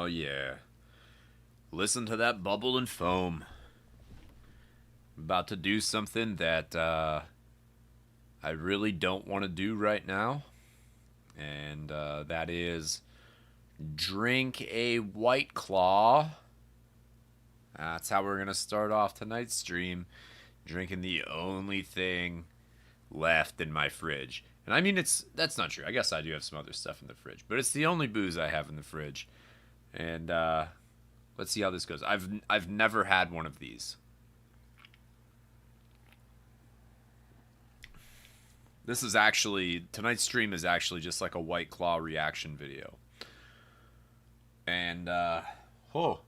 yeah. Listen to that bubble and foam. I'm about to do something that I really don't want to do right now. And that is drink a White Claw. That's how we're going to start off tonight's stream. Drinking the only thing left in my fridge. And I mean, that's not true. I guess I do have some other stuff in the fridge. But it's the only booze I have in the fridge. And let's see how this goes. I've never had one of these. This is actually, tonight's stream is actually just like a White Claw reaction video. And, oh.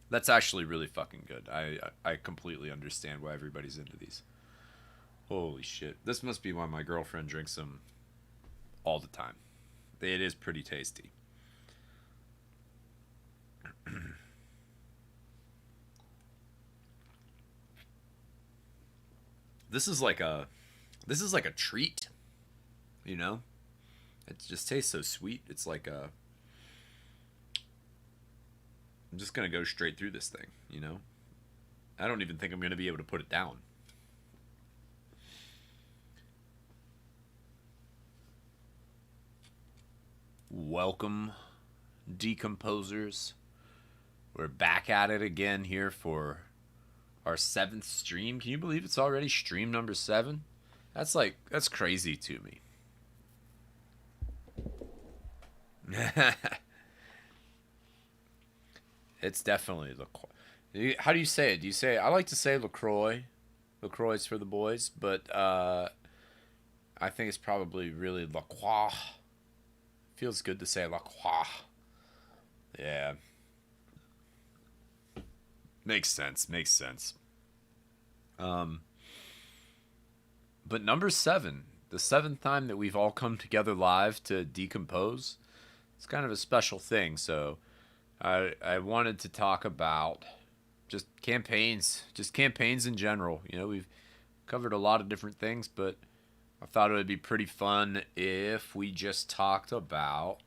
That's actually really fucking good. I completely understand why everybody's into these. Holy shit. This must be why my girlfriend drinks them all the time. It is pretty tasty. This is like a treat, you know? It just tastes so sweet. It's like a I'm just going to go straight through this thing, you know? I don't even think I'm going to be able to put it down. Welcome, decomposers. We're back at it again here for our 7th stream. Can you believe it's already stream number 7? That's crazy to me. It's definitely LaCroix. How do you say it? Do you say, I like to say LaCroix. LaCroix is for the boys, but I think it's probably really LaCroix. Feels good to say LaCroix. Yeah. Makes sense. But number 7, the 7th time that we've all come together live to decompose, it's kind of a special thing. So I wanted to talk about just campaigns in general. You know, we've covered a lot of different things, but I thought it would be pretty fun if we just talked about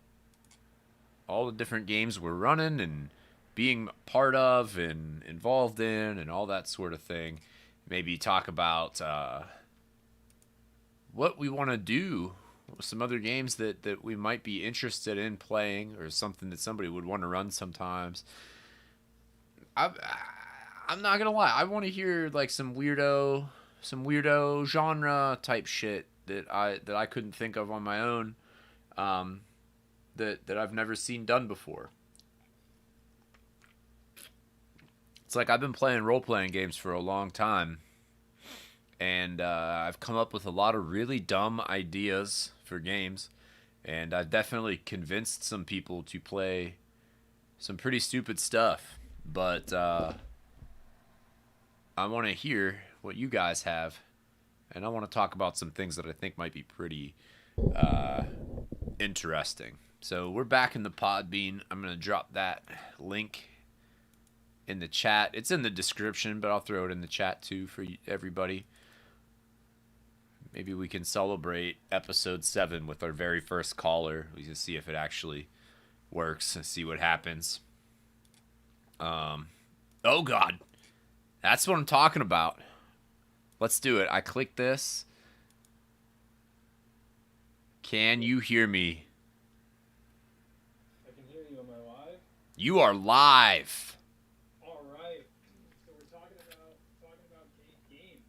all the different games we're running and being part of and involved in and all that sort of thing. Maybe talk about what we want to do, some other games that we might be interested in playing, or something that somebody would want to run sometimes. I'm not gonna lie, I want to hear like some weirdo genre type shit that I couldn't think of on my own, that I've never seen done before. It's like I've been playing role-playing games for a long time, and I've come up with a lot of really dumb ideas for games, and I've definitely convinced some people to play some pretty stupid stuff, but I want to hear what you guys have, and I want to talk about some things that I think might be pretty interesting. So we're back in the Podbean. I'm going to drop that link in the chat. It's in the description, but I'll throw it in the chat too for everybody. Maybe we can celebrate episode 7 with our very first caller. We can see if it actually works and see what happens. Oh God, that's what I'm talking about. Let's do it. I click this. Can you hear me? I can hear you. Am I live? You are live. All right. So we're talking about games.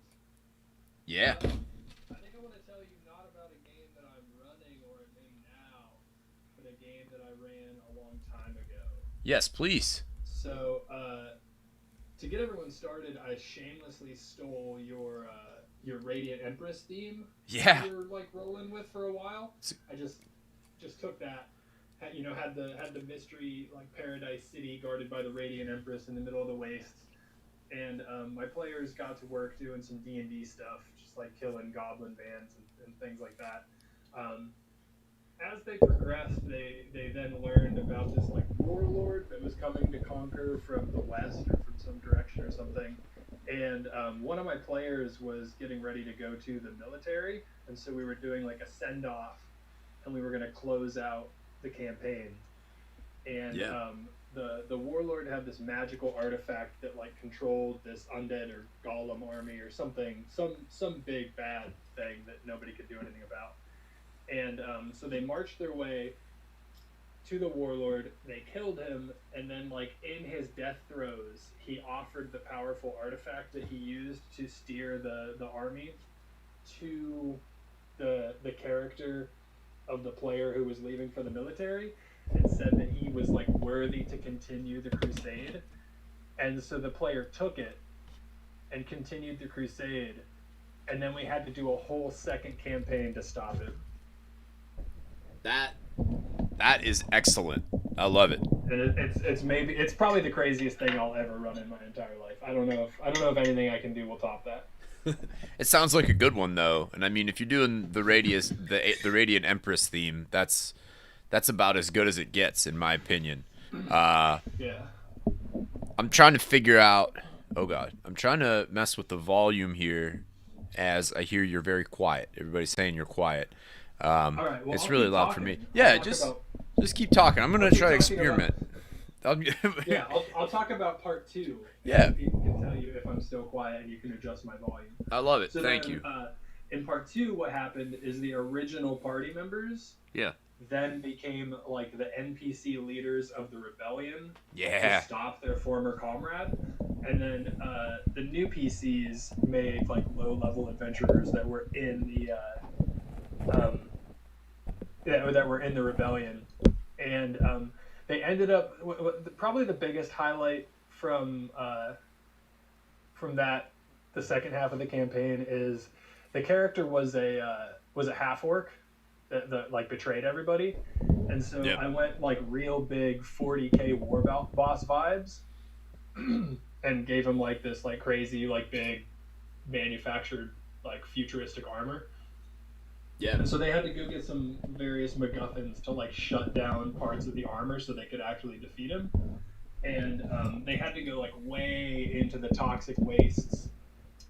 Yeah. I think I want to tell you not about a game that I'm running or a game now, but a game that I ran a long time ago. Yes, please. So, to get everyone started, I shamelessly stole your Radiant Empress theme. Yeah. You were like rolling with for a while. I just took that. Had the mystery like paradise city guarded by the Radiant Empress in the middle of the wastes, and my players got to work doing some D&D stuff, just like killing goblin bands and things like that. As they progressed, they then learned about this like warlord that was coming to conquer from the west or from some direction or something, And one of my players was getting ready to go to the military, and so we were doing like a send off, and we were going to close out the campaign. And Yeah. the warlord had this magical artifact that like controlled this undead or golem army or something, some big bad thing that nobody could do anything about. And so they marched their way to the warlord. They killed him, and then like in his death throes, he offered the powerful artifact that he used to steer the army to the character of the player who was leaving for the military, and said that he was like worthy to continue the crusade. And so the player took it and continued the crusade, and then we had to do a whole second campaign to stop it. That is excellent. I love it. And it's probably the craziest thing I'll ever run in my entire life. I don't know if anything I can do will top that. It sounds like a good one though, and I mean, if you're doing the Radiant Empress theme, that's about as good as it gets, in my opinion. Yeah. I'm trying to figure out. Oh God, I'm trying to mess with the volume here, as I hear you're very quiet. Everybody's saying you're quiet. All right. Well, it's I'll really keep loud talking. for me. I'll Yeah, talk just about- just keep talking. I'm gonna I'll keep try to talking experiment. Yeah, I'll talk about part 2. Yeah. People can tell you if I'm still quiet, and you can adjust my volume. I love it. So Thank then, you. In part 2, what happened is the original party members Yeah. then became like the NPC leaders of the rebellion Yeah. to stop their former comrade, and then the new PCs made like low-level adventurers that were in that were in the rebellion, and they ended up probably the biggest highlight from that the second half of the campaign is the character was a half orc that like betrayed everybody, and so Yep. I went like real big 40k war boss vibes, and gave him like this like crazy like big manufactured like futuristic armor. Yeah. And so they had to go get some various MacGuffins to like shut down parts of the armor so they could actually defeat him. And they had to go like way into the toxic wastes,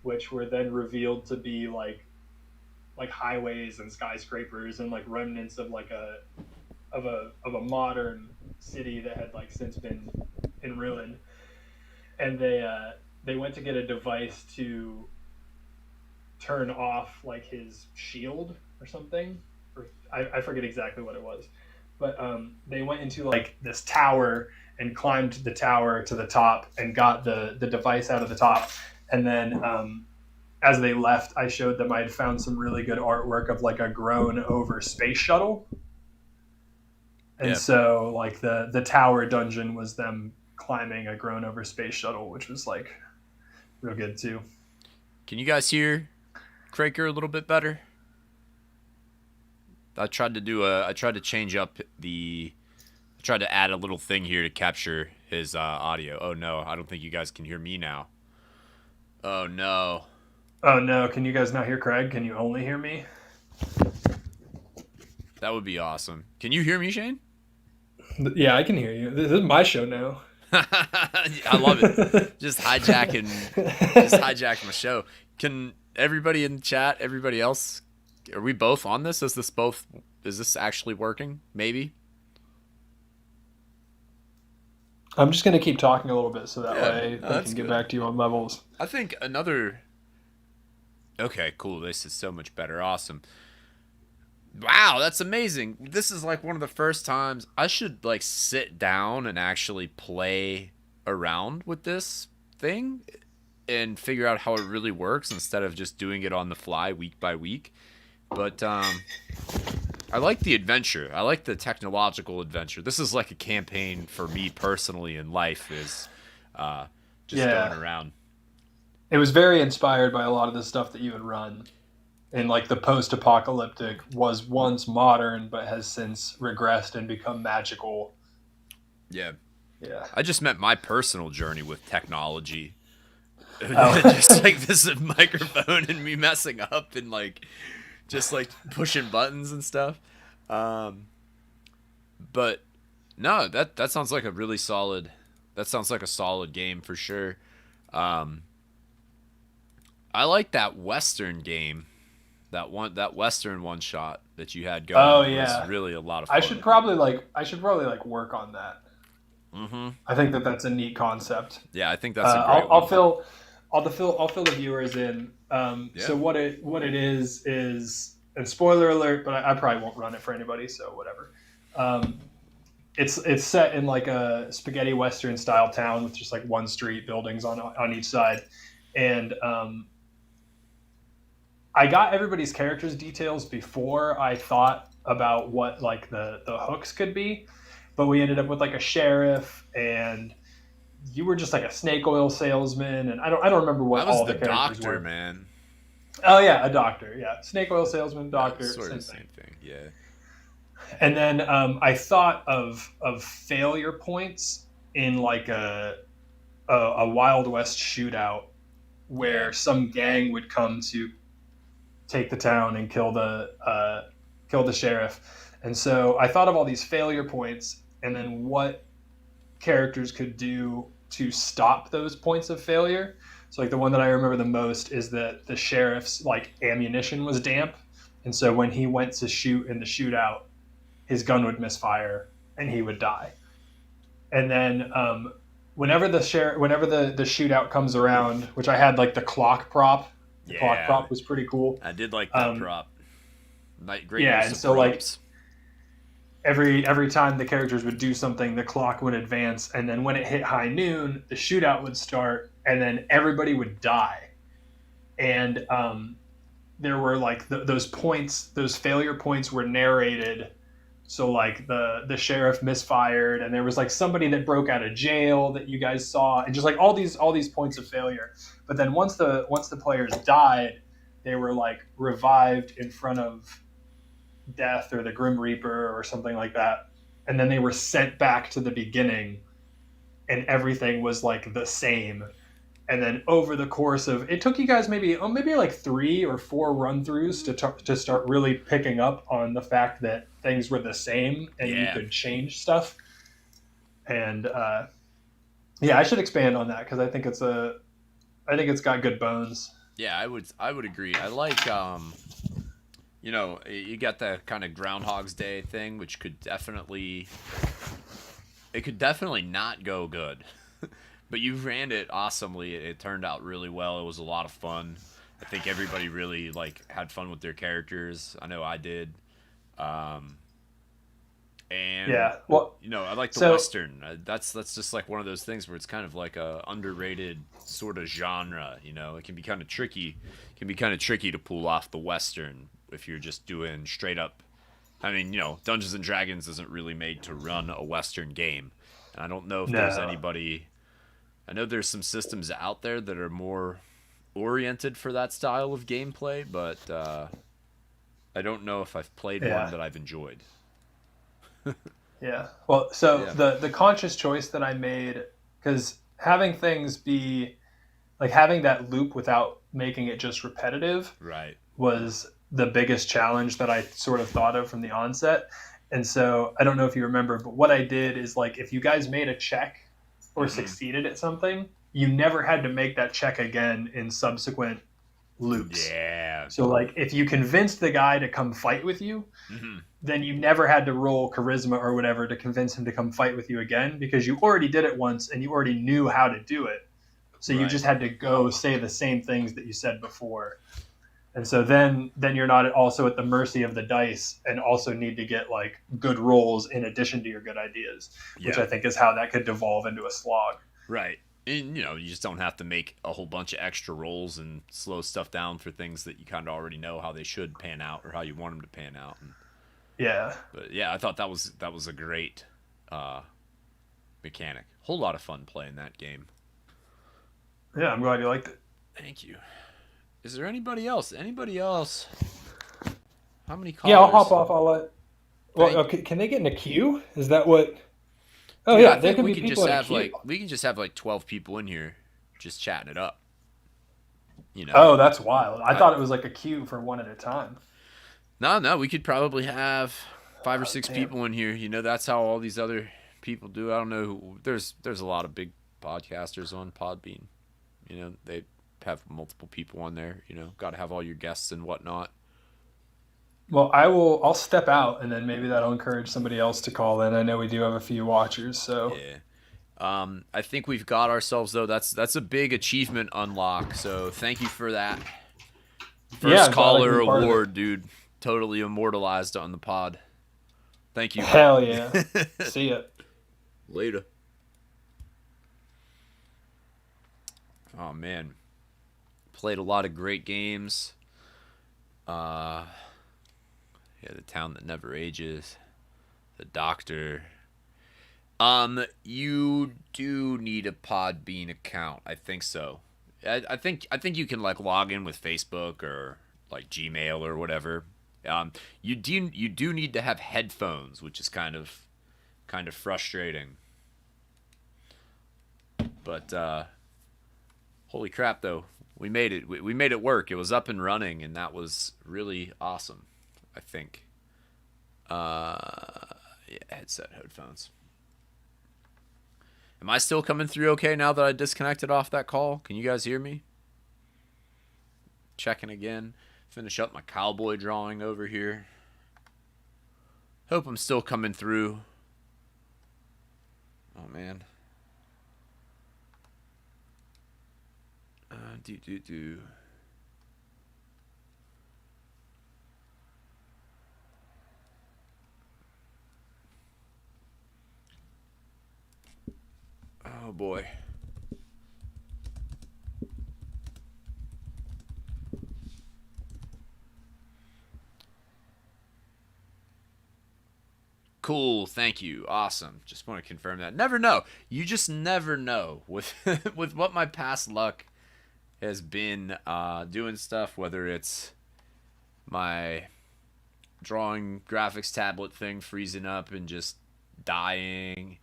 which were then revealed to be like highways and skyscrapers and like remnants of like a modern city that had like since been in ruin. And they went to get a device to turn off like his shield or something, or I forget exactly what it was, but they went into like this tower and climbed the tower to the top and got the device out of the top, and then as they left, I showed them I had found some really good artwork of like a grown over space shuttle, and Yeah. so like the tower dungeon was them climbing a grown over space shuttle, which was like real good too. Can you guys hear Kraker a little bit better? I tried to change up I tried to add a little thing here to capture his audio. Oh no, I don't think you guys can hear me now. Oh no. Oh no, can you guys not hear Craig? Can you only hear me? That would be awesome. Can you hear me, Shane? Yeah, I can hear you. This is my show now. I love it. Just hijacking my show. Can everybody in the chat, everybody else, are we both on this? Is this actually working? Maybe. I'm just gonna keep talking a little bit so that way I that's can get good. back to you on levels. I think another. Okay, cool. This is so much better. Awesome. Wow, that's amazing. This is like one of the first times I should like sit down and actually play around with this thing and figure out how it really works instead of just doing it on the fly week by week. But I like the adventure. I like the technological adventure. This is like a campaign for me personally in life, is just going around. It was very inspired by a lot of the stuff that you had run. And like the post-apocalyptic was once modern but has since regressed and become magical. Yeah. Yeah. I just meant my personal journey with technology. Oh. Just like this microphone and me messing up and like just like pushing buttons and stuff. But no, that sounds like a really solid. That sounds like a solid game for sure. I like that Western game. That Western one shot that you had Oh going was yeah, really a lot of I fun. should probably like work on that. Mm-hmm. I think that that's a neat concept. Yeah, I think that's a Uh, great I'll, I'll one. fill I'll fill the viewers in. Yeah. So what it is, and spoiler alert, but I probably won't run it for anybody, so whatever. Um, it's set in like a spaghetti western style town with just like one street, buildings on each side, and I got everybody's characters details before I thought about what like the hooks could be, but we ended up with like a sheriff, and you were just like a snake oil salesman, and I don't remember I what was all the the characters doctor, were. man. Oh yeah, a doctor. Yeah, snake oil salesman, That's doctor, sort of same the thing. same thing. Yeah. And then I thought of failure points in like a Wild West shootout Yeah. where some gang would come to take the town and kill the sheriff. And so I thought of all these failure points, and then what characters could do to stop those points of failure. So like the one that I remember the most is that the sheriff's like ammunition was damp, and so when he went to shoot in the shootout, his gun would misfire and he would die. And then whenever the shootout comes around, which I had like the clock prop, the clock Yeah. prop was pretty cool. I did like that Um, prop. Great yeah, use and of so like props. every time the characters would do something, the clock would advance, and then when it hit high noon, the shootout would start, and then everybody would die. And there were like those points, those failure points were narrated. So like the sheriff misfired, and there was like somebody that broke out of jail that you guys saw, and just like all these points of failure. But then once the players died, they were like revived in front of death or the Grim Reaper or something like that, and then they were sent back to the beginning, and everything was like the same. And then over the course of it took you guys maybe like 3 or 4 run throughs to start really picking up on the fact that things were the same and you Yeah. could change stuff. And yeah, I should expand on that because I think it's got good bones. Yeah, I would agree. I like you got the kind of Groundhog's Day thing, which could definitely not go good. But you ran it awesomely. It turned out really well. It was a lot of fun. I think everybody really like had fun with their characters. I know I did. Um, and Yeah. Well, I like the so western. That's just like one of those things where it's kind of like a underrated sort of genre. It can be kind of tricky. It can be kind of tricky to pull off the western if you're just doing straight up. I mean, Dungeons and Dragons isn't really made to run a western game. And I don't know if there's no. anybody. I know there's some systems out there that are more oriented for that style of gameplay, but I don't know if I've played one Yeah. that I've enjoyed. Yeah. Well, so Yeah. the conscious choice that I made, because having things be like having that loop without making it just repetitive Right. was the biggest challenge that I sort of thought of from the onset. And so I don't know if you remember, but what I did is like if you guys made a check or Mm-hmm. succeeded at something, you never had to make that check again in subsequent loops. Yeah. So like if you convinced the guy to come fight with you, Mm-hmm. then you never had to roll charisma or whatever to convince him to come fight with you again because you already did it once and you already knew how to do it. So you Right. just had to go say the same things that you said before. And so then you're not also at the mercy of the dice and also need to get like good rolls in addition to your good ideas, which Yeah. I think is how that could devolve into a slog. Right. And you just don't have to make a whole bunch of extra rolls and slow stuff down for things that you kind of already know how they should pan out or how you want them to pan out. Yeah. But yeah, I thought that was a great mechanic. Whole lot of fun playing that game. Yeah, I'm glad you liked it. Thank you. Is there anybody else? Anybody else? How many callers? Yeah, I'll hop off. I'll let. Well, Thank- okay, can they get in a queue? Is that what? Oh Dude, yeah, I there think can we be can people just in a have queue. we can just have like 12 people in here, just chatting it up. Oh, that's wild. I thought it was like a queue for one at a time. No, we could probably have 5 or 6 damn. people in here. That's how all these other people do. I don't know. There's a lot of big podcasters on Podbean. They have multiple people on there. You know, got to have all your guests and whatnot. Well, I'll step out, and then maybe that'll encourage somebody else to call in. I know we do have a few watchers, so Yeah. I think we've got ourselves though. That's a big achievement unlock. So thank you for that. yeah, First I'm glad I could caller be part of it. award, dude. Totally immortalized on the pod. Thank you. Hell yeah. See ya. Later. Oh man, played a lot of great games. Yeah, The Town That Never Ages, The Doctor. You do need a Podbean account. I think so. I think you can like log in with Facebook or like Gmail or whatever. You do need to have headphones, which is kind of frustrating. But holy crap, though, we made it. We made it work. It was up and running, and that was really awesome. I think. Yeah, headphones. Am I still coming through okay now that I disconnected off that call? Can you guys hear me? Checking again. Finish up my cowboy drawing over here. Hope I'm still coming through. Oh, man. Do. Oh, boy. Cool, thank you. Awesome. Just want to confirm that. Never know. You just never know with with what my past luck has been doing stuff, whether it's my drawing graphics tablet thing freezing up and just dying,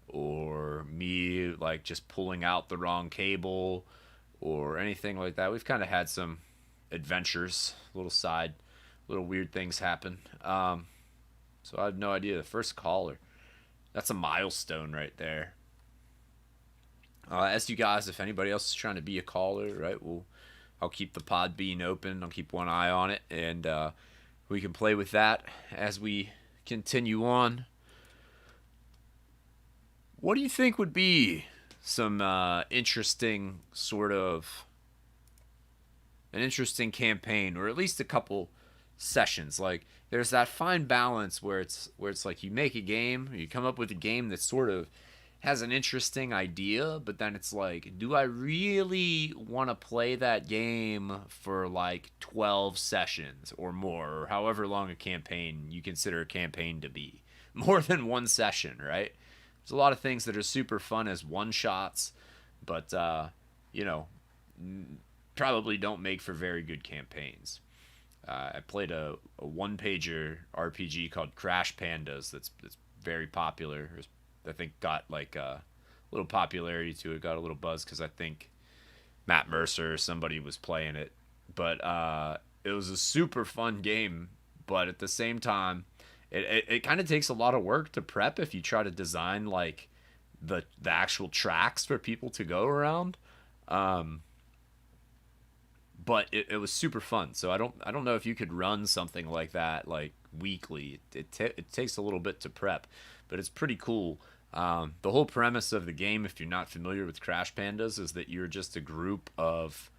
or me like just pulling out the wrong cable or anything like that. We've kind of had some adventures, little weird things happen. So I have no idea. The first caller. That's a milestone right there. As you guys, if anybody else is trying to be a caller, right, I'll keep the pod being open. I'll keep one eye on it, and we can play with that as we continue on. What do you think would be some interesting an interesting campaign, or at least a couple sessions? Like, there's that fine balance where it's like you make a game, you come up with a game that sort of has an interesting idea, but then it's like, do I really want to play that game for like 12 sessions or more, or however long a campaign you consider a campaign to be? More than one session, right? There's a lot of things that are super fun as one shots, but you know, probably don't make for very good campaigns. I played a one-pager RPG called Crash Pandas that's very popular. I think got like a little popularity to it, got a little buzz because I think Matt Mercer or somebody was playing it. But it was a super fun game, but at the same time, it kind of takes a lot of work to prep if you try to design like the actual tracks for people to go around. But it was super fun. So I don't know if you could run something like that like weekly. It takes a little bit to prep, but it's pretty cool. The whole premise of the game, if you're not familiar with Crash Pandas, is that you're just a group of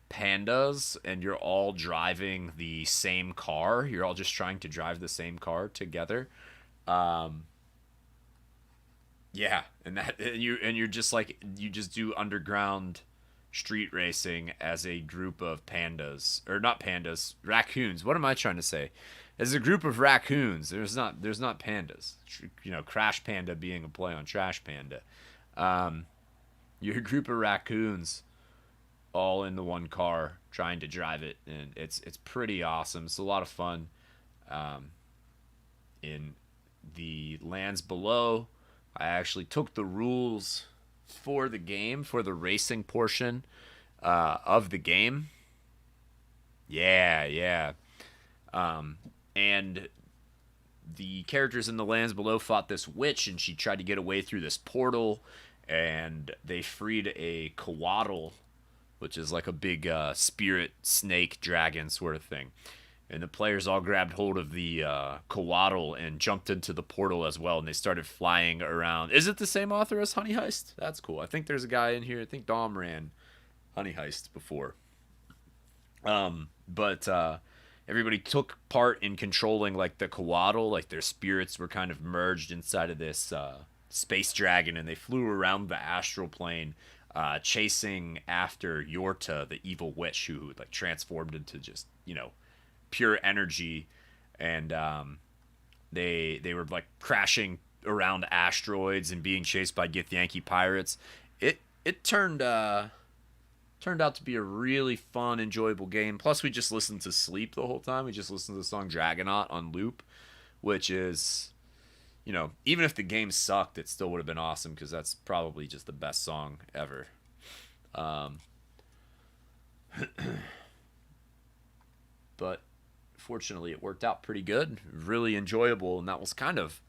pandas and you're all driving the same car. You're all just trying to drive the same car together. Yeah, and you're just like, you just do underground street racing as a group of pandas, or not pandas, raccoons. What am I trying to say? As a group of raccoons. There's not pandas. You know, Crash Panda being a play on Trash Panda. You're a group of raccoons all in the one car trying to drive it, and it's pretty awesome. It's a lot of fun. In the lands below, I actually took the rules for the game, for the racing portion of the game. Yeah. And the characters in the lands below fought this witch, and she tried to get away through this portal, and they freed a coatl, which is like a big spirit snake dragon sort of thing. And the players all grabbed hold of the coatl and jumped into the portal as well, and they started flying around. Is it the same author as Honey Heist? That's cool. I think there's a guy in here. I think Dom ran Honey Heist before. But everybody took part in controlling like the coatl, like their spirits were kind of merged inside of this space dragon, and they flew around the astral plane, chasing after Yorta, the evil witch who like transformed into just pure energy, and they were like crashing around asteroids and being chased by Githyanki pirates. It turned out to be a really fun, enjoyable game. Plus, we just listened to sleep the whole time. We just listened to the song Dragonaut on loop, which is, even if the game sucked, it still would have been awesome because that's probably just the best song ever. But fortunately, it worked out pretty good, really enjoyable, and that was kind of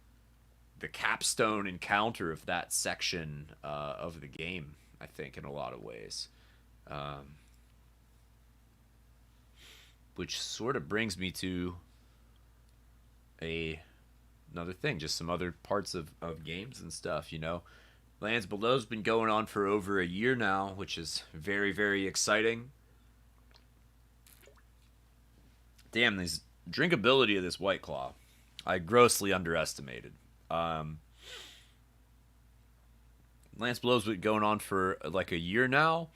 the capstone encounter of that section of the game, I think, in a lot of ways. Which sort of brings me to another thing, just some other parts of games and stuff, Lands Below's been going on for over a year now, which is very, very exciting. Damn, this drinkability of this White Claw, I grossly underestimated. Lance Below's been going on for like a year now,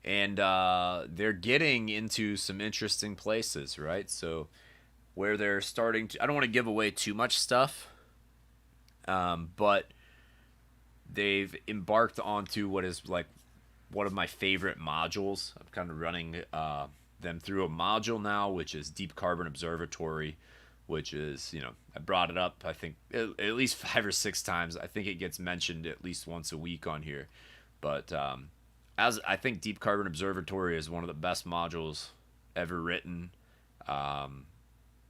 and they're getting into some interesting places, right? So where they're starting to, I don't want to give away too much stuff, but they've embarked onto what is like one of my favorite modules. I'm kind of running them through a module now, which is Deep Carbon Observatory, which is, I brought it up, I think, at least 5 or 6 times. I think it gets mentioned at least once a week on here. But as I think Deep Carbon Observatory is one of the best modules ever written.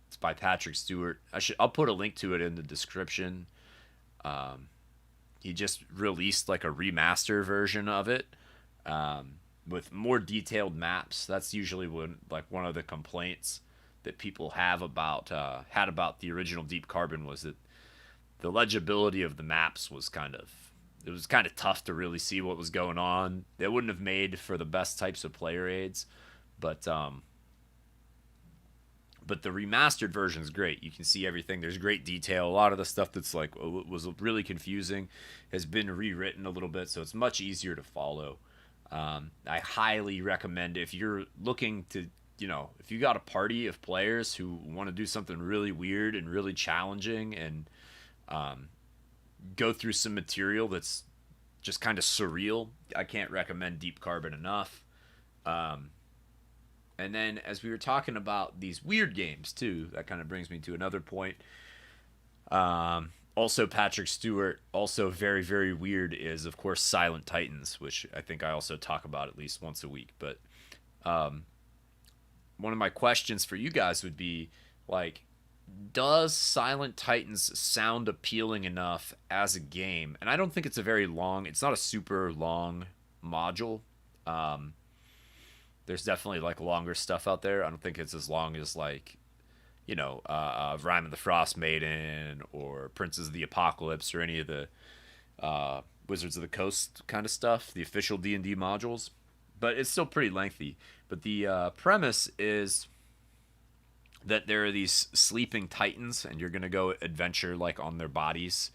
It's by Patrick Stewart. I'll put a link to it in the description. He just released like a remaster version of it. With more detailed maps. That's usually one of the complaints that people had about the original Deep Carbon was that the legibility of the maps was kind of tough to really see what was going on. They wouldn't have made for the best types of player aids, but the remastered version is great. You can see everything. There's great detail. A lot of the stuff that's like was really confusing has been rewritten a little bit, so it's much easier to follow. I highly recommend if you're looking to, if you got a party of players who want to do something really weird and really challenging and go through some material that's just kind of surreal, I can't recommend Deep Carbon enough. And then as we were talking about these weird games too, that kind of brings me to another point. Also, Patrick Stewart, also very, very weird, is, of course, Silent Titans, which I think I also talk about at least once a week. But one of my questions for you guys would be, like, does Silent Titans sound appealing enough as a game? And I don't think it's it's not a super long module. There's definitely, like, longer stuff out there. I don't think it's as long as, like, Rime of the Frost Maiden or Princes of the Apocalypse or any of the Wizards of the Coast kind of stuff, the official D&D modules. But it's still pretty lengthy. But the premise is that there are these sleeping titans, and you're going to go adventure like on their bodies.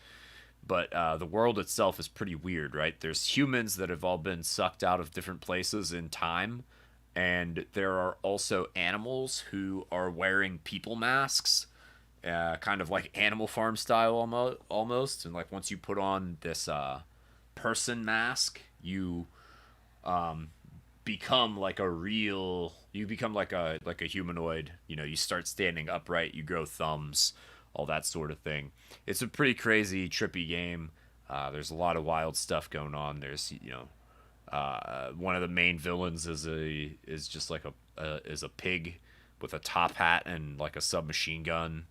But the world itself is pretty weird, right? There's humans that have all been sucked out of different places in time. And there are also animals who are wearing people masks, kind of like Animal Farm style almost. And like once you put on this person mask, you become like a humanoid. You start standing upright, you grow thumbs, all that sort of thing. It's a pretty crazy, trippy game. There's a lot of wild stuff going on. There's one of the main villains is just like a pig with a top hat and like a submachine gun.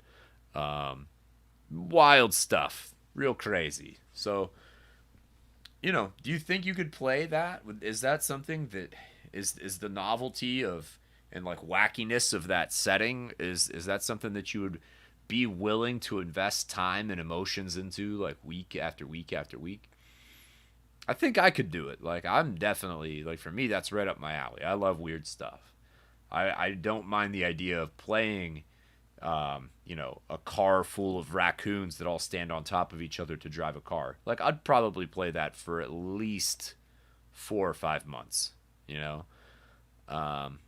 Wild stuff, real crazy. So, do you think you could play that? Is that something that Is the novelty of and like wackiness of that setting, is that something that you would be willing to invest time and emotions into, like week after week after week? I think I could do it. Like, I'm definitely, like, for me, that's right up my alley. I love weird stuff. I don't mind the idea of playing, a car full of raccoons that all stand on top of each other to drive a car. Like, I'd probably play that for at least 4 or 5 months, you know? Um,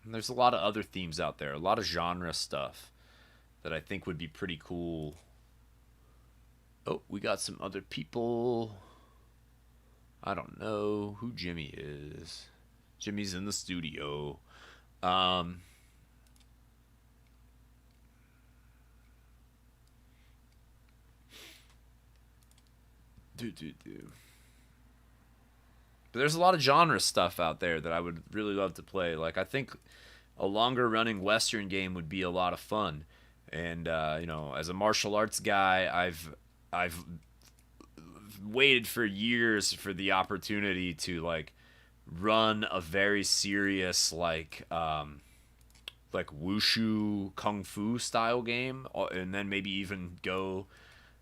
and there's a lot of other themes out there, a lot of genre stuff that I think would be pretty cool. Oh, we got some other people. I don't know who Jimmy is. Jimmy's in the studio. Um, do. But there's a lot of genre stuff out there that I would really love to play. Like, I think a longer running Western game would be a lot of fun. And as a martial arts guy, I've waited for years for the opportunity to like run a very serious like wushu kung fu style game, and then maybe even go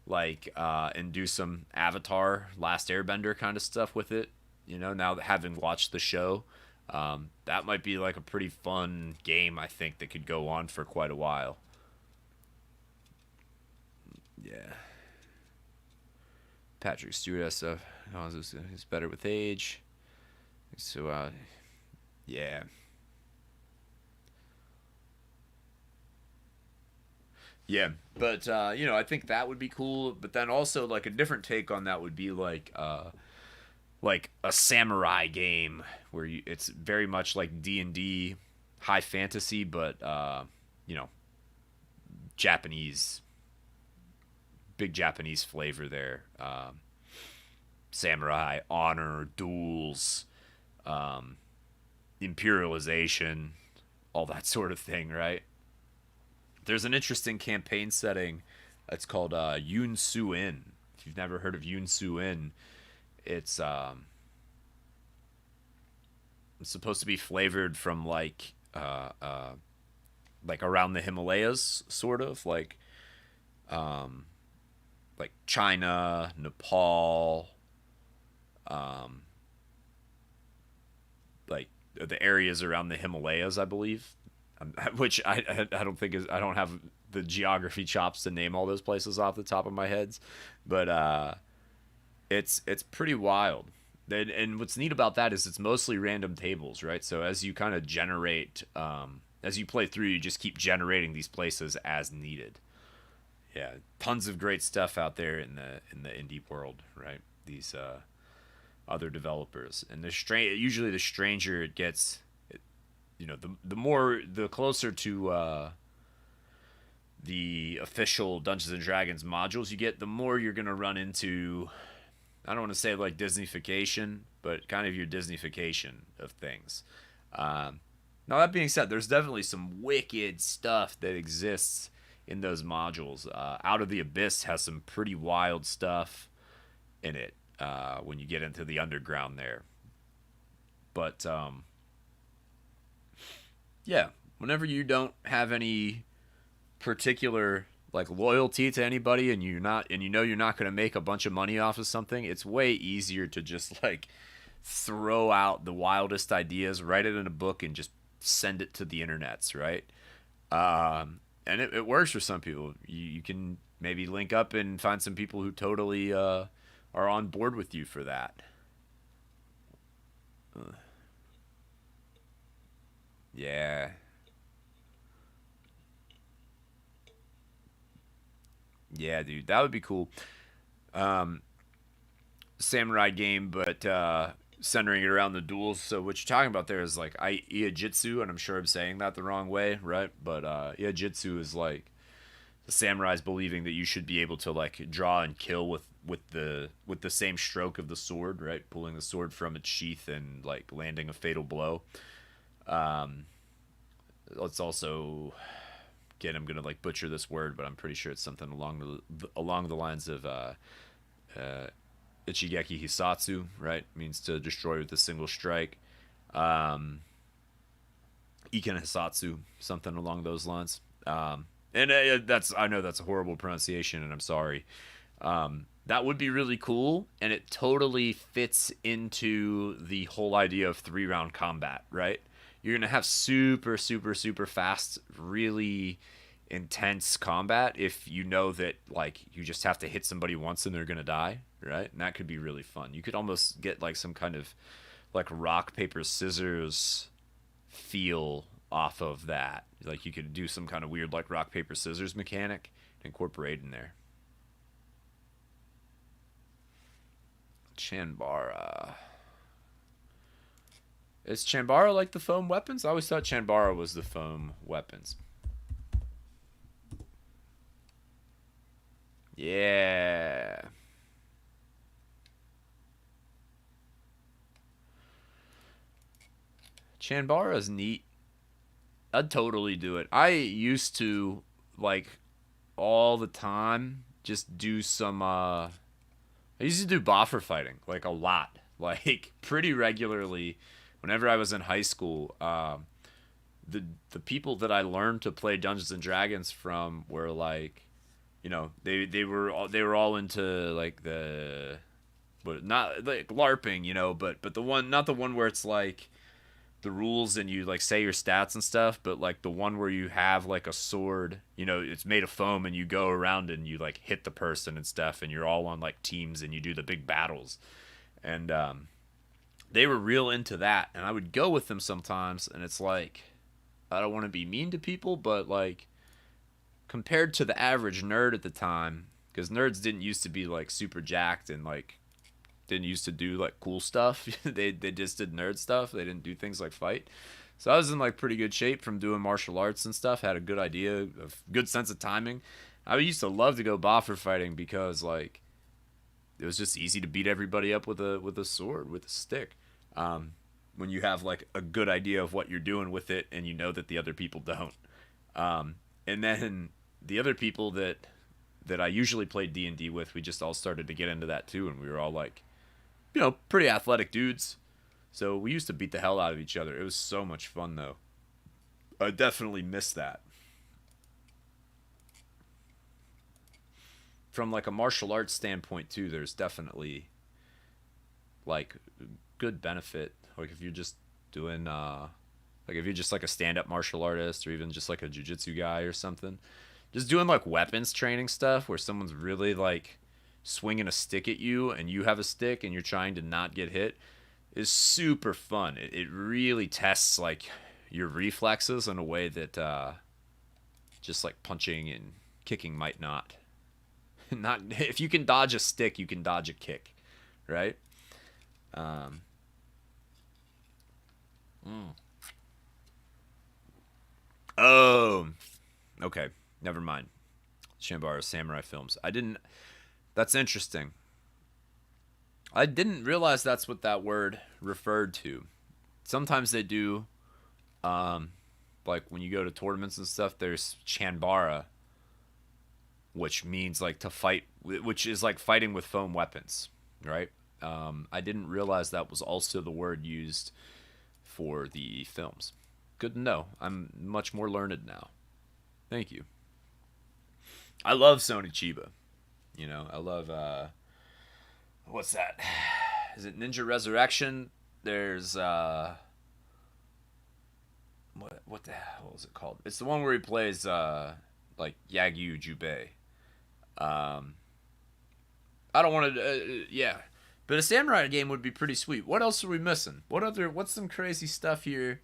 like and do some Avatar Last Airbender kind of stuff with it. Now that having watched the show, that might be like a pretty fun game. I think that could go on for quite a while. Yeah. Patrick Stewart has stuff. It's better with age. So, yeah. Yeah, but I think that would be cool. But then also like a different take on that would be like a samurai game where it's very much like D&D, high fantasy, but you know, Japanese, big Japanese flavor there. Samurai, honor, duels, um, imperialization, all that sort of thing, right? There's an interesting campaign setting. It's called Yun Su In. If you've never heard of Yun Su In, it's supposed to be flavored from like around the Himalayas, sort of um, like China, Nepal, um, like the areas around the Himalayas, I believe. Which I don't think is I don't have the geography chops to name all those places off the top of my head, but it's pretty wild. And what's neat about that is it's mostly random tables, right? So as you kind of generate, as you play through, you just keep generating these places as needed. Yeah, tons of great stuff out there in the indie world, right? These other developers, and usually the stranger it gets, the closer to the official Dungeons and Dragons modules you get, the more you're gonna run into. I don't want to say like Disneyfication, but kind of your Disneyfication of things. Now that being said, there's definitely some wicked stuff that exists in those modules. Out of the Abyss has some pretty wild stuff in it when you get into the underground there. But yeah, whenever you don't have any particular like loyalty to anybody, and you're not going to make a bunch of money off of something, it's way easier to just like throw out the wildest ideas, write it in a book, and just send it to the internets, right? And it works for some people. You can maybe link up and find some people who totally are on board with you for that. Yeah. Yeah, dude, that would be cool. Um, Samurai game, but centering it around the duels. So what you're talking about there is like Iajitsu, and I'm sure I'm saying that the wrong way, right? But Iajitsu is like the samurais believing that you should be able to like draw and kill with the same stroke of the sword, right? Pulling the sword from its sheath and like landing a fatal blow. Um, let's also again, I'm gonna like butcher this word, but I'm pretty sure it's something along the lines of Ichigeki Hisatsu, right? Means to destroy with a single strike. Um, Iken Hisatsu, something along those lines. And that's I know that's a horrible pronunciation, and I'm sorry. That would be really cool, and it totally fits into the whole idea of 3-round combat, right? You're gonna have super, super, super fast, really intense combat if you know that like you just have to hit somebody once and they're gonna die, right? And that could be really fun. You could almost get like some kind of like rock paper scissors feel off of that. Like you could do some kind of weird like rock paper scissors mechanic and incorporate in there. Chanbara. Is Chanbara like the foam weapons? I always thought Chanbara was the foam weapons. Yeah. Chanbara's neat. I'd totally do it. I used to like all the time just do some I used to do boffer fighting like a lot. Like pretty regularly whenever I was in high school. The people that I learned to play Dungeons and Dragons from were like, you know, they were all into like the, but not like LARPing, you know, but the one, not the one where it's like the rules and you like say your stats and stuff, but like the one where you have like a sword, you know, it's made of foam and you go around and you like hit the person and stuff, and you're all on like teams and you do the big battles, and they were real into that, and I would go with them sometimes, and it's like I don't want to be mean to people, but like compared to the average nerd at the time, because nerds didn't used to be like super jacked and like didn't used to do like cool stuff. They just did nerd stuff. They didn't do things like fight. So I was in like pretty good shape from doing martial arts and stuff. Had a good idea, of good sense of timing. I used to love to go boffer fighting because like it was just easy to beat everybody up with a sword, with a stick. When you have like a good idea of what you're doing with it and you know that the other people don't. And then the other people that I usually played D&D with, we just all started to get into that too, and we were all like, you know, pretty athletic dudes. So we used to beat the hell out of each other. It was so much fun though. I definitely miss that. From like a martial arts standpoint too, there's definitely like good benefit. Like if you're just doing like if you're just like a stand-up martial artist or even just like a jiu-jitsu guy or something, just doing like weapons training stuff where someone's really like swinging a stick at you and you have a stick and you're trying to not get hit is super fun. It really tests like your reflexes in a way that just like punching and kicking might not. Not if you can dodge a stick, you can dodge a kick, right? Um, Oh, okay. Never mind. Shambara Samurai Films. I didn't. That's interesting. I didn't realize that's what that word referred to. Sometimes they do, um, like when you go to tournaments and stuff. There's Chanbara, which means like to fight, which is like fighting with foam weapons, right? I didn't realize that was also the word used for the films. Good to know. I'm much more learned now. Thank you. I love Sony Chiba. You know, I love what's that? Is it Ninja Resurrection? There's what the hell is it called? It's the one where he plays like Yagyu Jubei. Um I don't want to yeah. But a samurai game would be pretty sweet. What else are we missing? What's some crazy stuff here?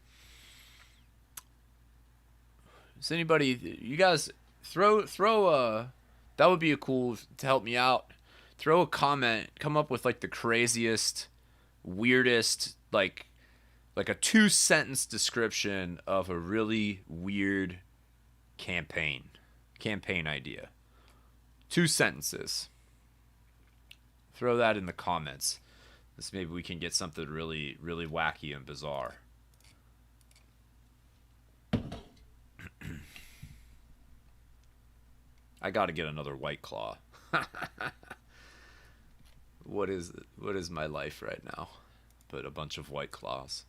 Does anybody, you guys throw that would be a cool to help me out. Throw a comment, come up with like the craziest, weirdest like a 2-sentence description of a really weird campaign idea. 2 sentences. Throw that in the comments. This maybe we can get something really really wacky and bizarre. I got to get another White Claw. what is my life right now? But a bunch of White Claws.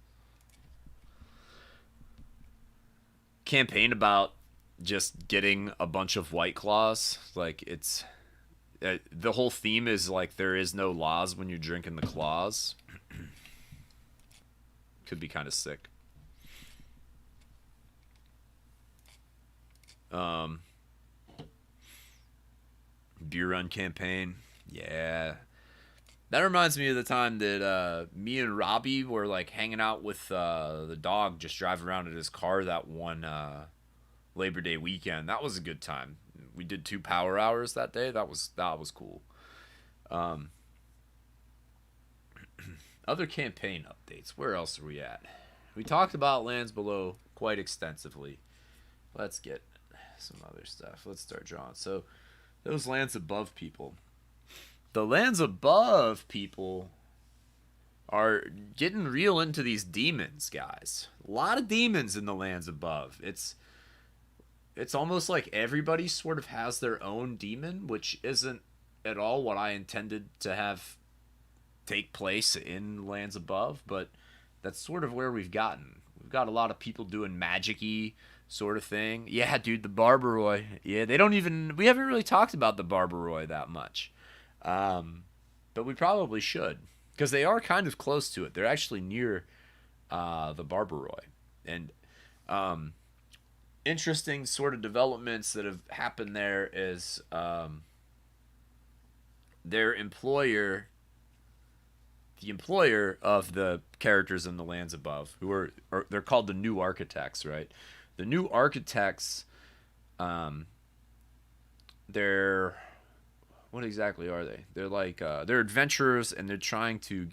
Campaign about just getting a bunch of White Claws. Like, it's the whole theme is like there is no laws when you're drinking the claws. Could be kind of sick. Beer run campaign. Yeah. That reminds me of the time that me and Robbie were like hanging out with the dog, just driving around in his car that one Labor Day weekend. That was a good time. We did 2 power hours that day. That was cool. Other campaign updates. Where else are we at? We talked about Lands Below quite extensively. Let's get some other stuff. Let's start drawing. So those Lands Above people. The Lands Above people are getting real into these demons, guys. A lot of demons in the Lands Above. It's almost like everybody sort of has their own demon, which isn't at all what I intended to have take place in Lands Above, but that's sort of where we've gotten. We've got a lot of people doing magic-y sort of thing. Yeah, dude, the Barbaroi. Yeah, we haven't really talked about the Barbaroi that much. But we probably should, because they are kind of close to it. They're actually near the Barbaroi. And interesting sort of developments that have happened there is their employer, the employer of the characters in the Lands Above, they're called the New Architects, right? The New Architects, they're... what exactly are they? They're like they're adventurers, and they're trying to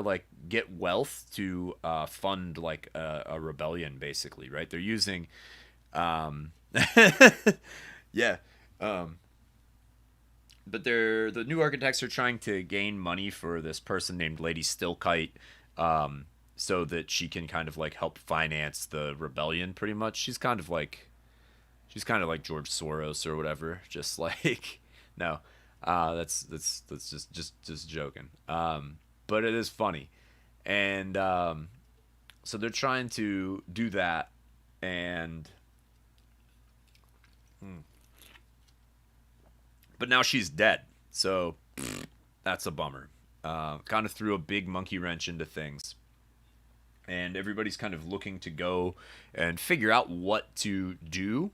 like get wealth to fund like a rebellion, basically, right? They're using yeah. But the New Architects are trying to gain money for this person named Lady Stillkite, so that she can kind of like help finance the rebellion. Pretty much, she's kind of like George Soros or whatever. Just like no, that's just joking. But it is funny, and so they're trying to do that, and but now she's dead, so that's a bummer. Kind of threw a big monkey wrench into things, and everybody's kind of looking to go and figure out what to do.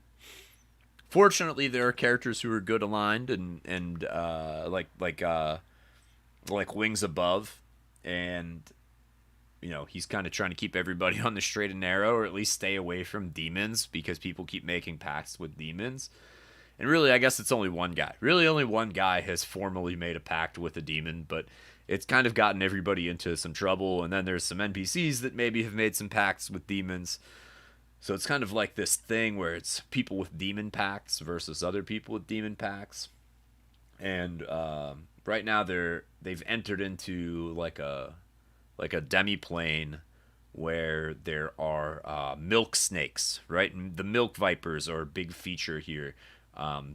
Fortunately, there are characters who are good aligned and like Wings Above, and he's kind of trying to keep everybody on the straight and narrow, or at least stay away from demons, because people keep making pacts with demons. And really, I guess it's only one guy. Really, only one guy has formally made a pact with a demon, but it's kind of gotten everybody into some trouble. And then there's some NPCs that maybe have made some pacts with demons. So it's kind of like this thing where it's people with demon pacts versus other people with demon pacts. And right now they've entered into like a demi-plane where there are milk snakes, right? And the milk vipers are a big feature here.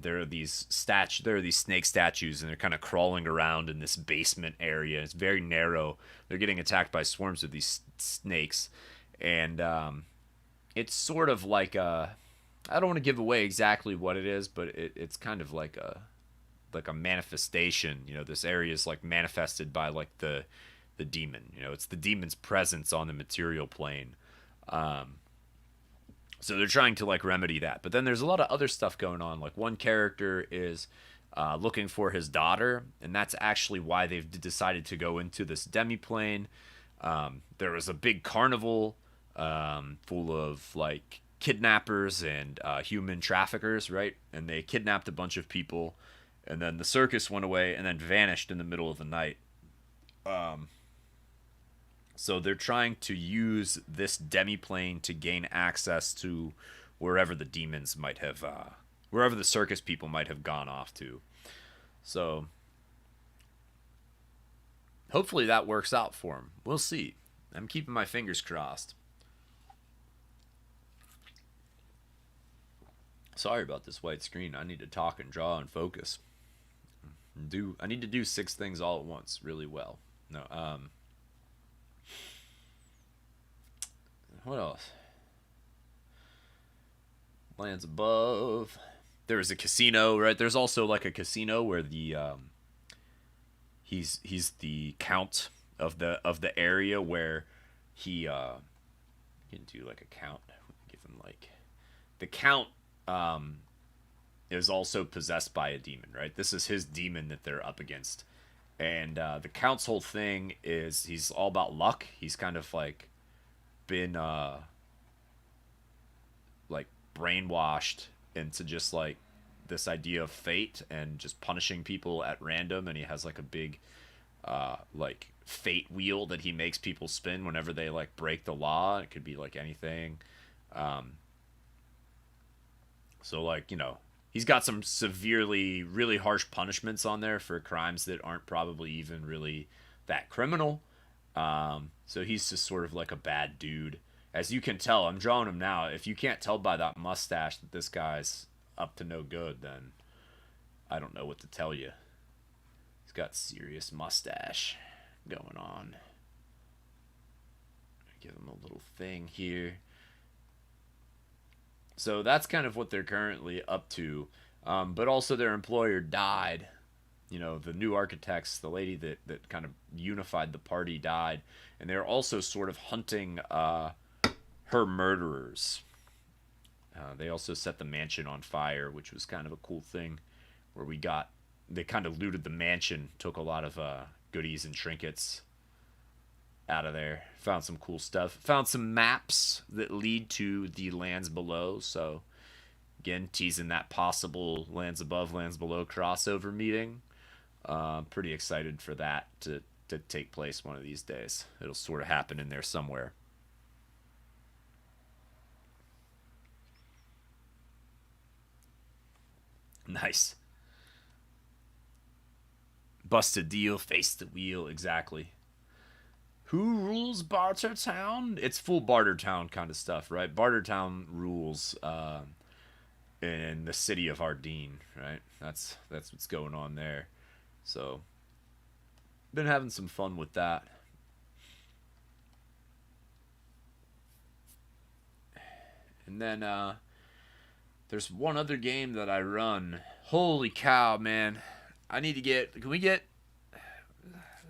There are these snake statues, and they're kind of crawling around in this basement area. It's very narrow. They're getting attacked by swarms of these snakes, and it's sort of like I don't want to give away exactly what it is, but it's kind of like a manifestation. This area is like manifested by like the demon. It's the demon's presence on the material plane. So they're trying to like remedy that. But then there's a lot of other stuff going on. Like one character is looking for his daughter, and that's actually why they've decided to go into this demi-plane. There was a big carnival full of like kidnappers and human traffickers, right? And they kidnapped a bunch of people, and then the circus went away and then vanished in the middle of the night. So they're trying to use this demi-plane to gain access to wherever the demons might have, wherever the circus people might have gone off to. So hopefully that works out for them. We'll see. I'm keeping my fingers crossed. Sorry about this white screen. I need to talk and draw and focus. I need to do 6 things all at once really well. No, what else? Lands above. There's a casino, right? There's also like a casino where the he's the count of the area where he you can do like a count. Give him like the count is also possessed by a demon, right? This is his demon that they're up against, and the count's whole thing is he's all about luck. He's kind of like been like brainwashed into just like this idea of fate and just punishing people at random, and he has like a big like fate wheel that he makes people spin whenever they like break the law. It could be like anything. So like, you know, he's got some severely really harsh punishments on there for crimes that aren't probably even really that criminal. So he's just sort of like a bad dude. As you can tell, I'm drawing him now. If you can't tell by that mustache that this guy's up to no good, then I don't know what to tell you. He's got serious mustache going on. Give him a little thing here. So that's kind of what they're currently up to. But also their employer died. You know, the new architects, the lady that kind of unified the party died. And they're also sort of hunting her murderers. They also set the mansion on fire, which was kind of a cool thing, where they kind of looted the mansion, took a lot of goodies and trinkets out of there, found some cool stuff, found some maps that lead to the lands below. So again, teasing that possible lands above, lands below crossover meeting. Pretty excited for that to take place one of these days. It'll sort of happen in there somewhere. Nice. Bust a deal, face the wheel, exactly. Who rules Bartertown? It's full Bartertown kind of stuff, right? Bartertown rules in the city of Ardeen, right? That's what's going on there. So, been having some fun with that. And then there's one other game that I run. Holy cow, man. I need to get... Can we get...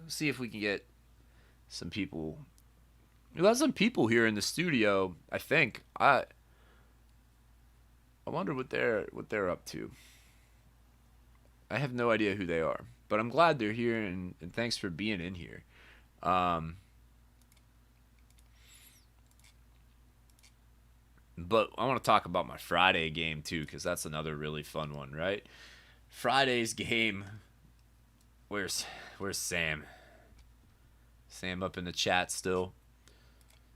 Let's see if we can get some people... We got some people here in the studio, I think. I wonder what they're up to. I have no idea who they are. But I'm glad they're here, and thanks for being in here. But I want to talk about my Friday game, too, because that's another really fun one, right? Friday's game. Where's Sam? Sam up in the chat still.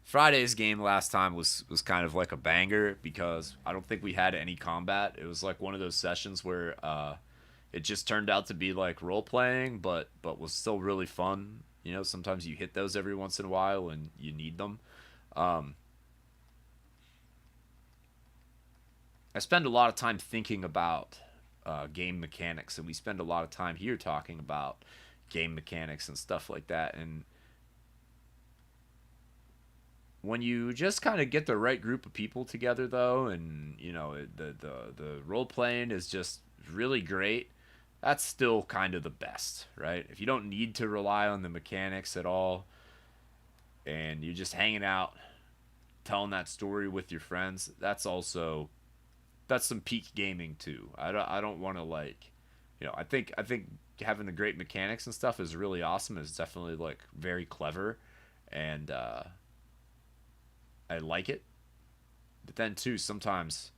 Friday's game last time was kind of like a banger because I don't think we had any combat. It was like one of those sessions where it just turned out to be like role playing, but was still really fun. You know, sometimes you hit those every once in a while and you need them. I spend a lot of time thinking about game mechanics, and we spend a lot of time here talking about game mechanics and stuff like that. And when you just kind of get the right group of people together, though, and you know the role playing is just really great, that's still kind of the best, right? If you don't need to rely on the mechanics at all, and you're just hanging out, telling that story with your friends, that's some peak gaming too. I don't want to like, you know, I think having the great mechanics and stuff is really awesome. It's definitely like very clever, and I like it. But then too, sometimes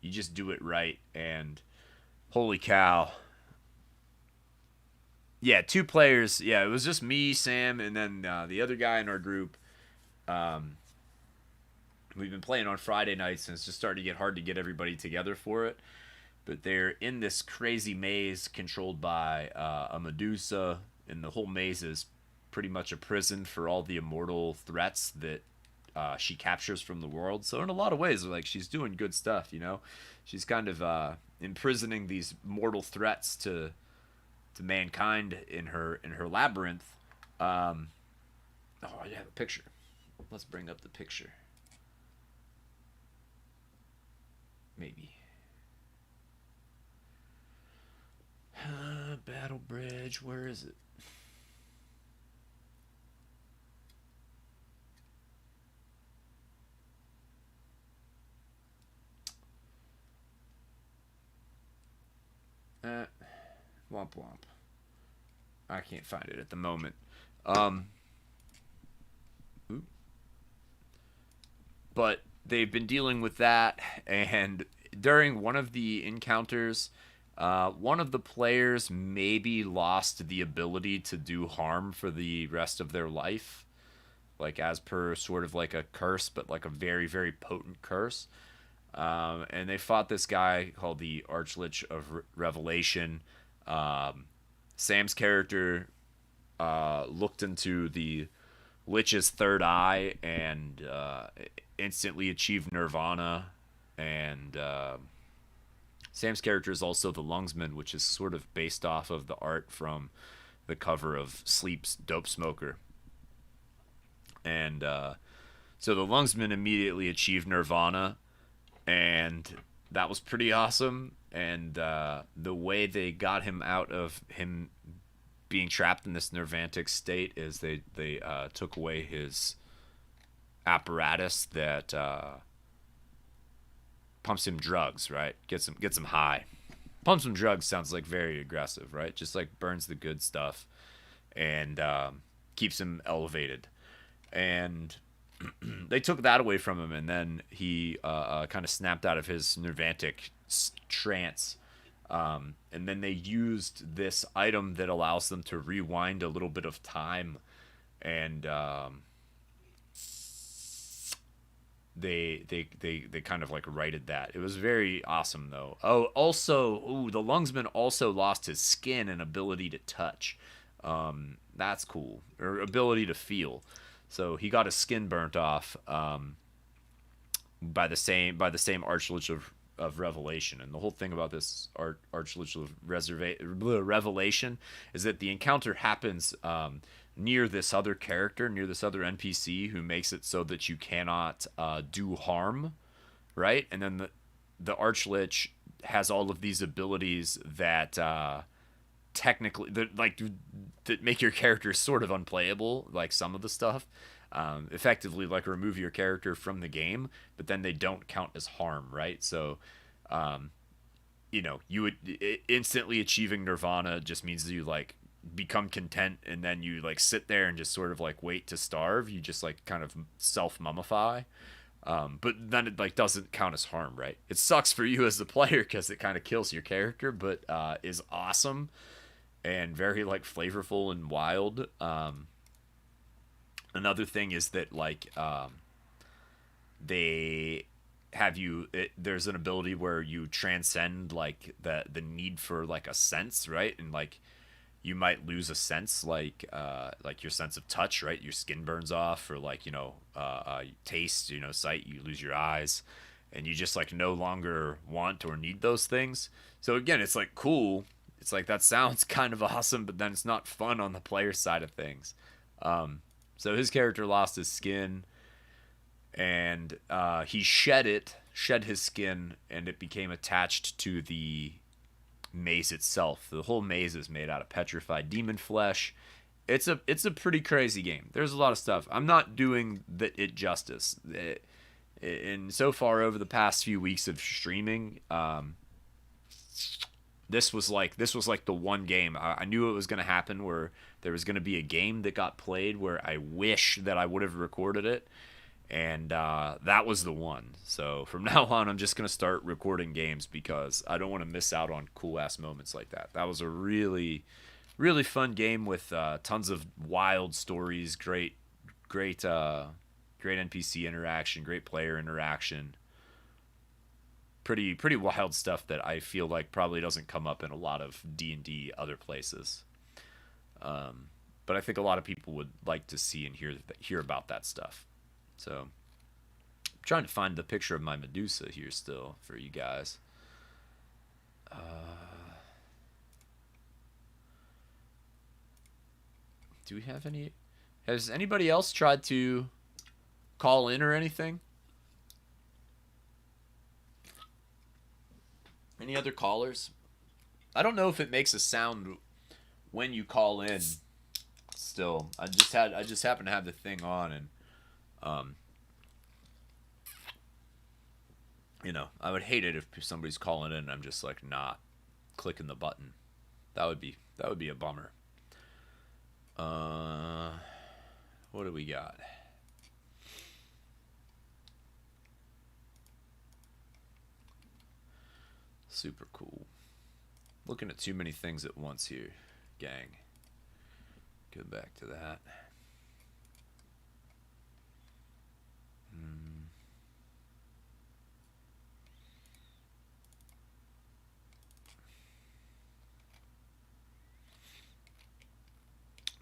you just do it right, and holy cow. Yeah, 2 players. Yeah, it was just me, Sam, and then the other guy in our group. We've been playing on Friday nights, and it's just starting to get hard to get everybody together for it. But they're in this crazy maze controlled by a Medusa, and the whole maze is pretty much a prison for all the immortal threats that she captures from the world. So in a lot of ways, like, she's doing good stuff, you know? She's kind of imprisoning these mortal threats to to mankind in her labyrinth. Oh, I have a picture. Let's bring up the picture. Maybe. Battle Bridge. Where is it? Womp womp. I can't find it at the moment. But they've been dealing with that, and during one of the encounters, one of the players maybe lost the ability to do harm for the rest of their life, like as per sort of like a curse, but like a very, very potent curse. And they fought this guy called the Archlich of Revelation. Sam's character looked into the Lich's third eye and instantly achieved nirvana. And Sam's character is also the Lungsman, which is sort of based off of the art from the cover of Sleep's Dope Smoker. And so the Lungsman immediately achieved nirvana, and that was pretty awesome. And the way they got him out of him being trapped in this nirvantic state is they took away his apparatus that pumps him drugs, right? Gets him high. Pumps him drugs sounds like very aggressive, right? Just like burns the good stuff and keeps him elevated. And they took that away from him, and then he kind of snapped out of his nirvantic trance. And then they used this item that allows them to rewind a little bit of time, and they kind of like righted that. It was very awesome though. Oh, also, the Lungsman also lost his skin and ability to touch. That's cool, or ability to feel. So he got his skin burnt off by the same Archlich of Revelation. And the whole thing about this Archlich of Revelation is that the encounter happens near this other character, near this other NPC who makes it so that you cannot do harm, right? And then the Archlich has all of these abilities that technically that make your character sort of unplayable, like some of the stuff. Effectively like remove your character from the game, but then they don't count as harm, right? So you would instantly achieving nirvana just means that you like become content, and then you like sit there and just sort of like wait to starve. You just like kind of self mummify, but then it like doesn't count as harm, right? It sucks for you as the player because it kind of kills your character, but is awesome and very like flavorful and wild. Another thing is that like they have there's an ability where you transcend like the need for like a sense, right? And like you might lose a sense, like your sense of touch, right? Your skin burns off, or like taste, sight, you lose your eyes, and you just like no longer want or need those things. So again, it's like cool. It's like that sounds kind of awesome, but then it's not fun on the player side of things. So his character lost his skin, and he shed his skin, and it became attached to the maze itself. The whole maze is made out of petrified demon flesh. It's a pretty crazy game. There's a lot of stuff. I'm not doing it justice. And so far over the past few weeks of streaming, this was like the one game I knew it was going to happen, where there was going to be a game that got played where I wish that I would have recorded it, and that was the one. So from now on, I'm just going to start recording games because I don't want to miss out on cool ass moments like that. That was a really, really fun game with tons of wild stories, great NPC interaction, great player interaction. Pretty wild stuff that I feel like probably doesn't come up in a lot of D&D other places. But I think a lot of people would like to see and hear about that stuff. So I'm trying to find the picture of my Medusa here still for you guys. do we have any? Has anybody else tried to call in or anything? Any other callers? I don't know if it makes a sound when you call in. Still, I just happened to have the thing on, and I would hate it if somebody's calling in and I'm just like not clicking the button. That would be a bummer. What do we got? Super cool. Looking at too many things at once here, gang. Go back to that.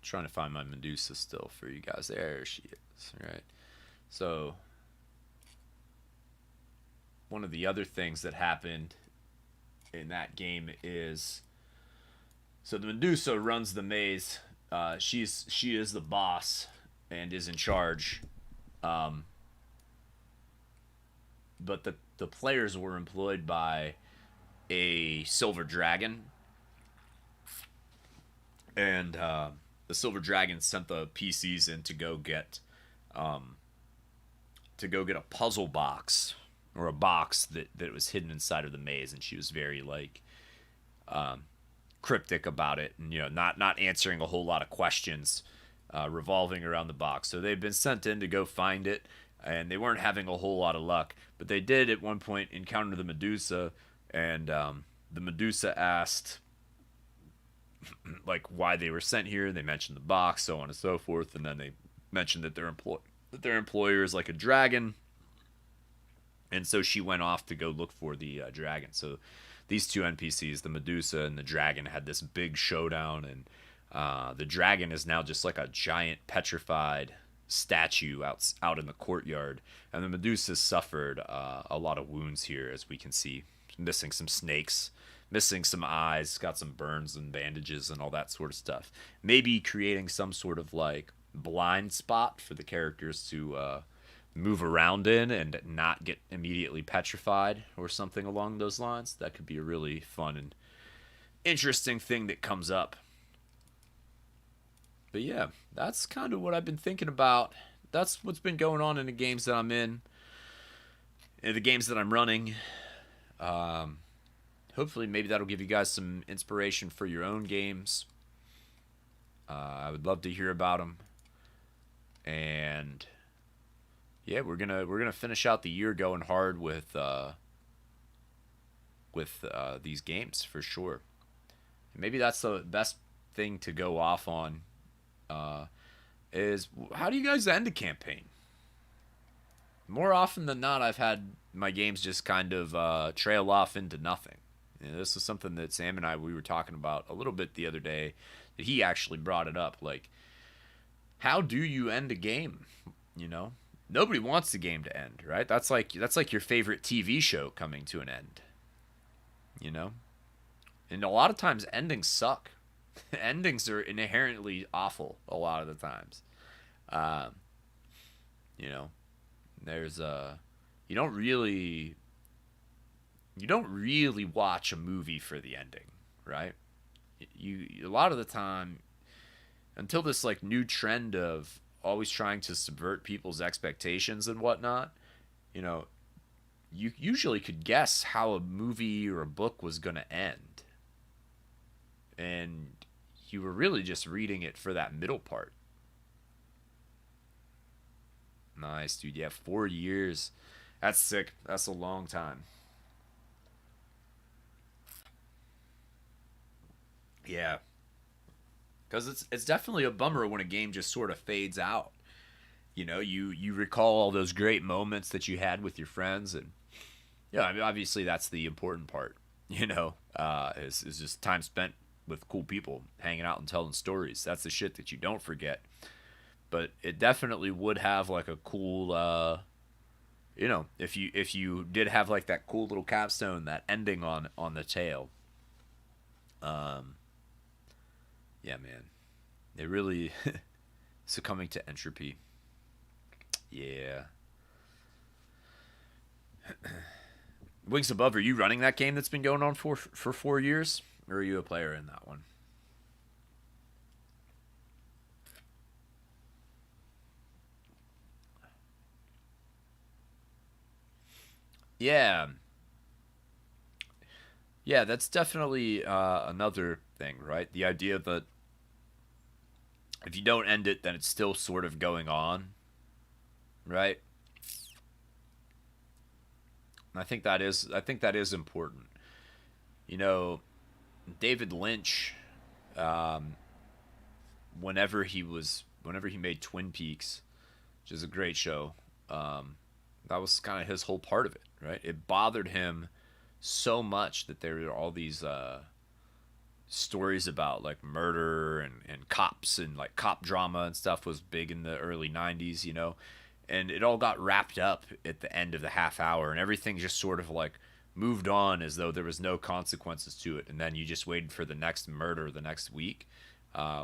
Trying to find my Medusa still for you guys. There she is. All right. So one of the other things that happened in that game is, so the Medusa runs the maze. She is the boss and is in charge. But the players were employed by a silver dragon, and the silver dragon sent the PCs in to go get a puzzle box, or a box that was hidden inside of the maze, and she was very cryptic about it, and not answering a whole lot of questions revolving around the box. So they've been sent in to go find it, and they weren't having a whole lot of luck, but they did at one point encounter the Medusa, and the Medusa asked why they were sent here. They mentioned the box, so on and so forth, and then they mentioned that their employer is like a dragon, and so she went off to go look for the dragon. So these two NPCs, the Medusa and the dragon, had this big showdown, and the dragon is now just like a giant petrified statue out in the courtyard, and the Medusa suffered a lot of wounds here, as we can see, missing some snakes, missing some eyes, got some burns and bandages and all that sort of stuff. Maybe creating some sort of blind spot for the characters to move around in and not get immediately petrified or something along those lines. That could be a really fun and interesting thing that comes up. But yeah, that's kind of what I've been thinking about. That's what's been going on in the games that I'm in the games that I'm running. Hopefully, maybe that'll give you guys some inspiration for your own games. I would love to hear about them. And yeah, we're gonna finish out the year going hard with these games for sure. And maybe that's the best thing to go off on. Is how do you guys end a campaign? More often than not, I've had my games just kind of trail off into nothing. This is something that Sam and we were talking about a little bit the other day. That he actually brought it up. How do you end a game? Nobody wants the game to end, right? That's like your favorite TV show coming to an end. And a lot of times endings suck. Endings are inherently awful a lot of the times. There's you don't really watch a movie for the ending, right? You a lot of the time, until this new trend of always trying to subvert people's expectations and whatnot, you usually could guess how a movie or a book was going to end, and you were really just reading it for that middle part. Nice, dude. Yeah, 4 years. That's sick. That's a long time. Yeah. Because it's definitely a bummer when a game just sort of fades out. You recall all those great moments that you had with your friends, and obviously that's the important part. Is just time spent with cool people, hanging out and telling stories. That's the shit that you don't forget. But it definitely would have a cool, if you did have that cool little capstone, that ending on the tail. Yeah, man. It really succumbing to entropy. Yeah. Wings Above, are you running that game that's been going on for 4 years? Or are you a player in that one? Yeah. Yeah, that's definitely another thing, right? The idea that if you don't end it, then it's still sort of going on, right? And I think that is important. You know, David Lynch, um, whenever he made Twin Peaks, which is a great show, um, that was kind of his whole part of it, right? It bothered him so much that there were all these stories about like murder and cops and like cop drama and stuff was big in the early 90s, and it all got wrapped up at the end of the half hour and everything just sort of like moved on as though there was no consequences to it, and then you just waited for the next murder the next week,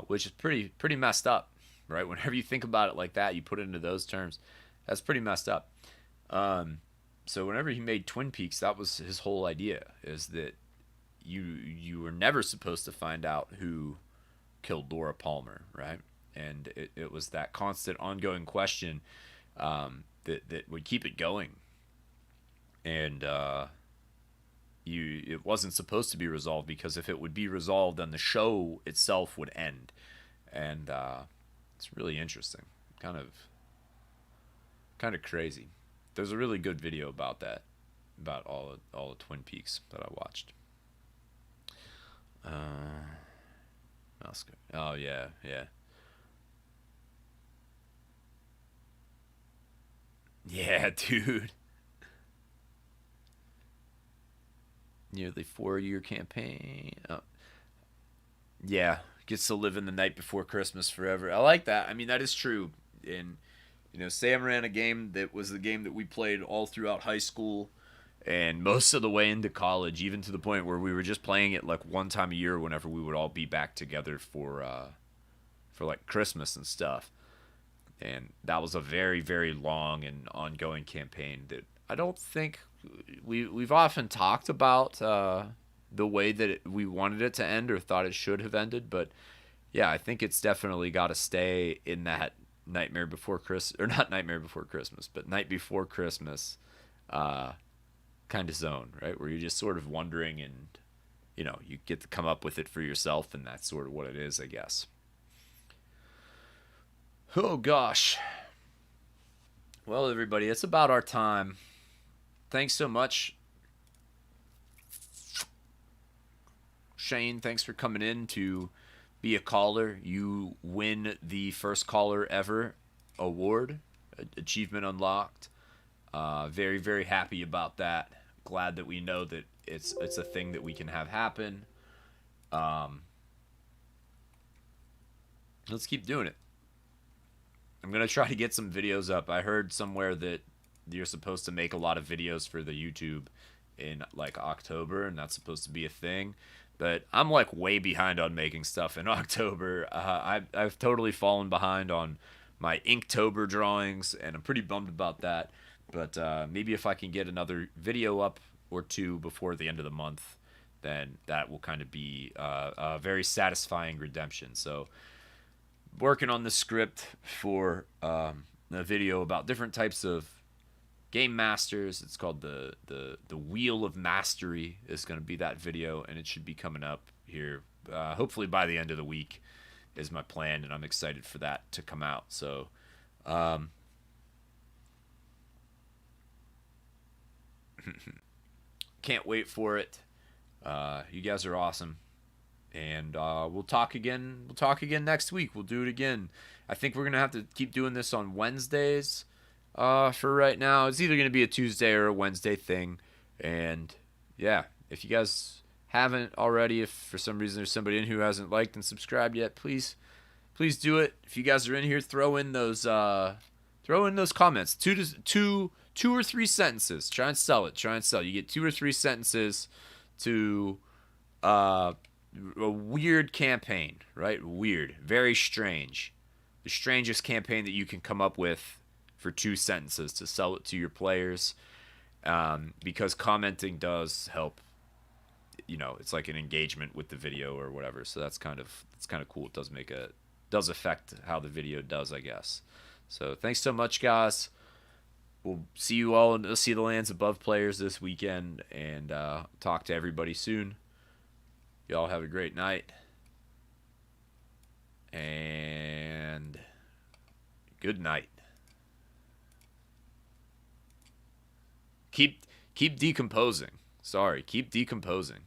which is pretty messed up, right? Whenever you think about it like that, you put it into those terms, that's pretty messed up. So whenever he made Twin Peaks, that was his whole idea, is that you were never supposed to find out who killed Laura Palmer, right? And it was that constant ongoing question, that would keep it going. And it wasn't supposed to be resolved, because if it would be resolved, then the show itself would end. And it's really interesting, kind of crazy. There's a really good video about that, about all the Twin Peaks that I watched. Oscar. Oh yeah, yeah, yeah, dude. Nearly 4-year campaign. Oh, yeah, gets to live in the night before Christmas forever. I like that. I mean, that is true. And Sam ran a game that was the game that we played all throughout high school and most of the way into college, even to the point where we were just playing it like one time a year whenever we would all be back together for like Christmas and stuff. And that was a very, very long and ongoing campaign that I don't think we've often talked about, the way that we wanted it to end or thought it should have ended. But yeah, I think it's definitely got to stay in that Nightmare Before Christmas, or not Nightmare Before Christmas, but Night Before Christmas uh, kind of zone, right? Where you're just sort of wondering, and you get to come up with it for yourself, and that's sort of what it is, I guess. Oh gosh. Well, everybody, it's about our time. Thanks so much, Shane. Thanks for coming in to be a caller. You win the first caller ever award, achievement unlocked. Very, very happy about that. Glad that we know that it's a thing that we can have happen. Um, let's keep doing it. I'm gonna try to get some videos up. I heard somewhere that you're supposed to make a lot of videos for the YouTube in like October, and that's supposed to be a thing. But I'm like way behind on making stuff in October. I've totally fallen behind on my Inktober drawings, and I'm pretty bummed about that. But maybe if I can get another video up or two before the end of the month, then that will kind of be a very satisfying redemption. So working on the script for a video about different types of game masters. It's called the Wheel of Mastery is going to be that video, and it should be coming up here hopefully by the end of the week is my plan, and I'm excited for that to come out. So can't wait for it. You guys are awesome. And we'll talk again. We'll talk again next week. We'll do it again. I think we're gonna have to keep doing this on Wednesdays. For right now, it's either gonna be a Tuesday or a Wednesday thing. And yeah, if you guys haven't already, if for some reason there's somebody in who hasn't liked and subscribed yet, please do it. If you guys are in here, throw in those comments. Two or three sentences. Try and sell it. You get 2 or 3 sentences to a weird campaign, right? Weird, very strange. The strangest campaign that you can come up with for 2 sentences to sell it to your players, because commenting does help. It's like an engagement with the video or whatever. So that's kind of cool. It does affect how the video does, I guess. So thanks so much, guys. We'll see you all in See the Lands Above players this weekend, and talk to everybody soon. Y'all have a great night, and good night. Keep decomposing. Sorry, keep decomposing.